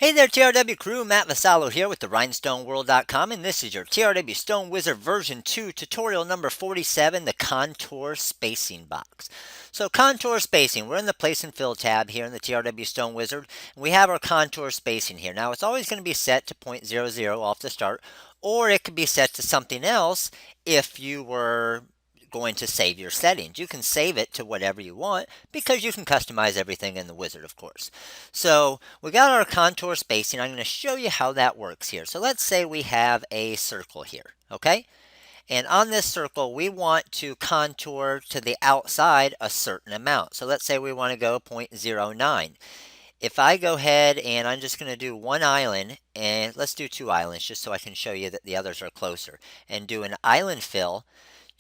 Hey there, TRW crew. Matt Vassallo here with the RhinestoneWorld.com, and this is your TRW Stone Wizard version 2 tutorial number 47, the contour spacing box. So contour spacing, we're in the place and fill tab here in the TRW Stone Wizard, and we have our contour spacing here. Now it's always going to be set to 0.00 off the start, or it could be set to something else if you were going to save your settings. You can save it to whatever you want because you can customize everything in the wizard, of course. So we got our contour spacing. I'm going to show you how that works here. So let's say we have a circle here, okay? And on this circle, we want to contour to the outside a certain amount. So let's say we want to go 0.09. If I go ahead and I'm just going to do one island, and let's do two islands just so I can show you that the others are closer, and do an island fill,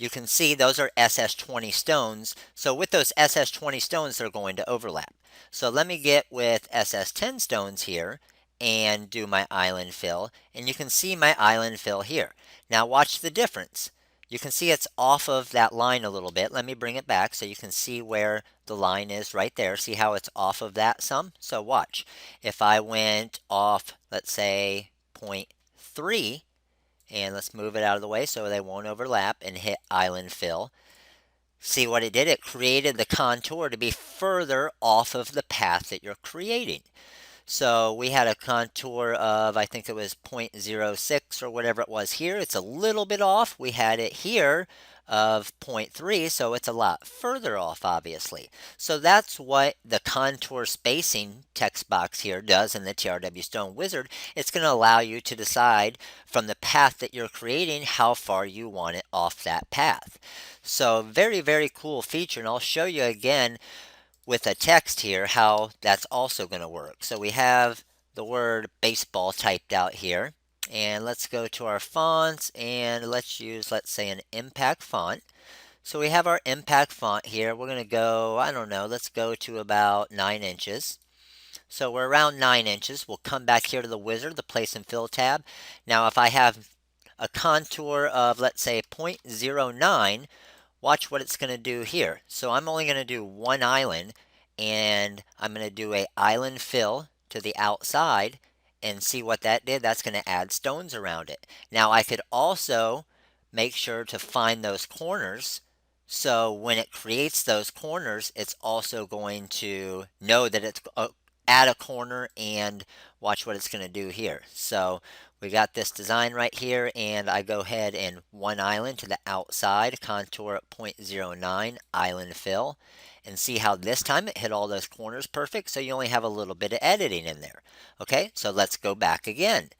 you can see those are SS20 stones. So with those SS20 stones, they're going to overlap. So let me get with SS10 stones here and do my island fill. And you can see my island fill here. Now watch the difference. You can see it's off of that line a little bit. Let me bring it back so you can see where the line is right there. See how it's off of that some? So watch. If I went off, let's say 0.3, and let's move it out of the way so they won't overlap and hit island fill. See what it did? It created the contour to be further off of the path that you're creating. So we had a contour of, I think it was 0.06 or whatever it was here. It's a little bit off. We had it here of 0.3, so it's a lot further off, obviously. So that's what the contour spacing text box here does in the TRW Stone Wizard. It's going to allow you to decide from the path that you're creating how far you want it off that path. So very, very cool feature, and I'll show you again with a text here how that's also going to work. So we have the word baseball typed out here, and let's go to our fonts and let's use, let's say, an impact font. So we have our impact font here. We're going to go, I don't know, let's go to about 9 inches. So we're around 9 inches. We'll come back here to the wizard, the place and fill tab. Now if I have a contour of, let's say, 0.09, watch what it's going to do here. So I'm only going to do one island, and I'm going to do a island fill to the outside and see what that did. That's going to add stones around it. Now I could also make sure to find those corners. So when it creates those corners, it's also going to know that it's at a corner, and watch what it's going to do here. So we got this design right here, and I go ahead and one island to the outside, contour at 0.09, island fill, and see how this time it hit all those corners perfect, so you only have a little bit of editing in there. Okay, so let's go back again.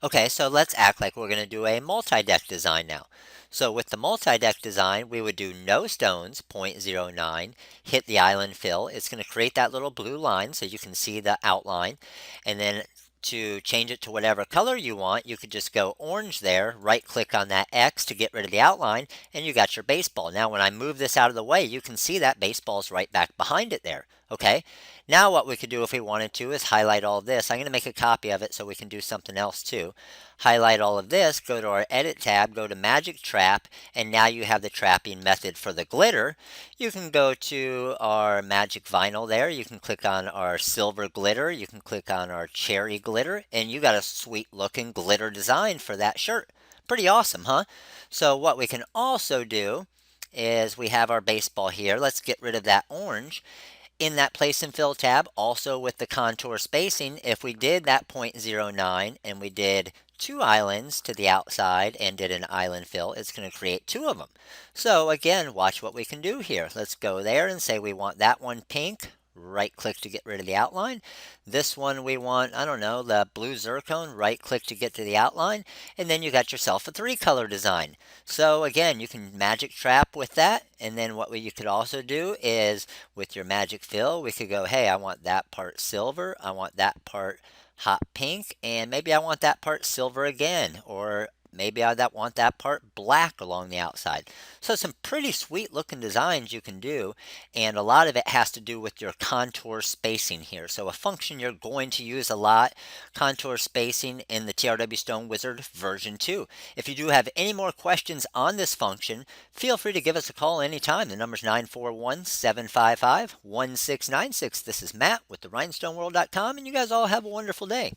Okay, so let's act like we're going to do a multi-deck design now. So with the multi-deck design, we would do no stones, 0.09, hit the island fill. It's going to create that little blue line so you can see the outline. And then to change it to whatever color you want, you could just go orange there, right click on that X to get rid of the outline, and you got your baseball. Now when I move this out of the way, you can see that baseball's right back behind it there. Okay, now what we could do if we wanted to is highlight all of this. I'm going to make a copy of it so we can do something else too. Highlight all of this, go to our edit tab, go to magic trap, and now you have the trapping method for the glitter. You can go to our magic vinyl there. You can click on our silver glitter. You can click on our cherry glitter, and you got a sweet looking glitter design for that shirt. Pretty awesome, huh? So what we can also do is we have our baseball here. Let's get rid of that orange. In that place and fill tab, also with the contour spacing, if we did that 0.09 and we did two islands to the outside and did an island fill, it's going to create two of them. So again, watch what we can do here. Let's go there and say we want that one pink. Right click to get rid of the outline. This one we want, I don't know, the blue zircon. Right click to get to the outline. And then you got yourself a 3-color design. So again, you can magic trap with that. And then what you could also do is with your magic fill, we could go, hey, I want that part silver. I want that part hot pink, and maybe I want that part silver again, or Maybe I want that part black along the outside. So some pretty sweet looking designs you can do, and a lot of it has to do with your contour spacing here. So a function you're going to use a lot, contour spacing in the TRW Stone Wizard version 2. If you do have any more questions on this function, feel free to give us a call anytime. The number's 941-755-1696. This is Matt with the rhinestoneworld.com, and you guys all have a wonderful day.